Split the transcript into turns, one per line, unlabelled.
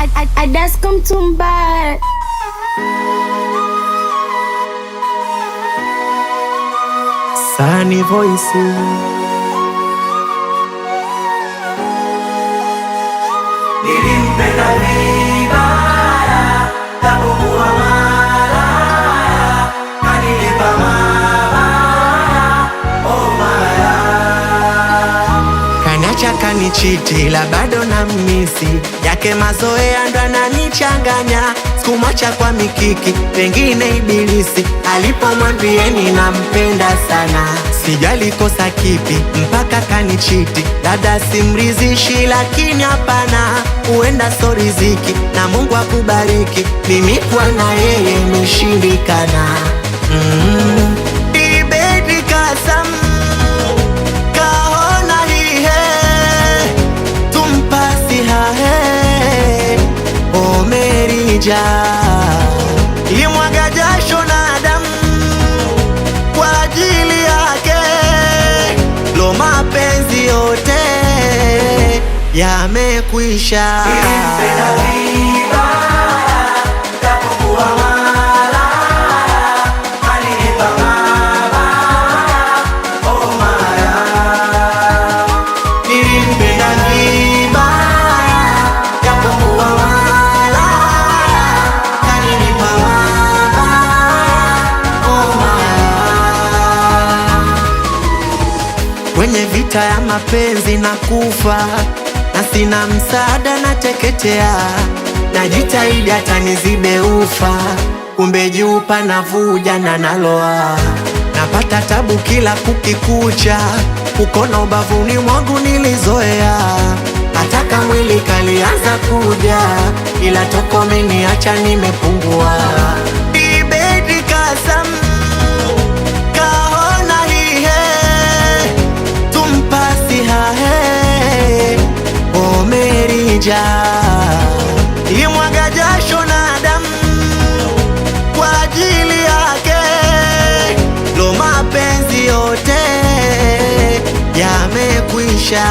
I just come to mbaya.
Sunny Voice.
Nilimpenda vibaya, takuwa malaya, kanilipa mabaya, oh maya.
Kaniacha kanichiti la bado na misi yake mazoea ndo ananichanganya. Sikumacha kwa mikiki pengine ibilisi alipomwambieni nampenda sana. Sijali kosa kipi mpaka kanichiti, dada simrizishi lakini hapana, huenda so riziki na Mungu akubariki, mimi kwa na yeye imeshindikana. Ibedi kasam kaona hihe tumpasi hahe omerija limwaga jasho na damu kwa ajili yake, lo mapenzi yote yamekwisha.
Nilimpenda vibaya, takuwa malaya, kanilipa mabaya, oh maya.
Nilimpenda vibaya, japokuwa malaya, kanilipa mabaya, oh maya. Kwenye vita ya mapenzi na kufa, na sina msaada nateketea, najitahidi hata nizibe ufa, kumbe juu panavuja na naloa. Napata tabu kila kukikucha, ukona ubavuni mwangu nilizoea, hataka mwili kalianza kuja, ila toko ameniacha nimepungua. Ibedi kasam kaona hihe tumpasi hahe omerija limwaga jasho na damu kwa ajili yake, lo mapenzi yote yamekwisha.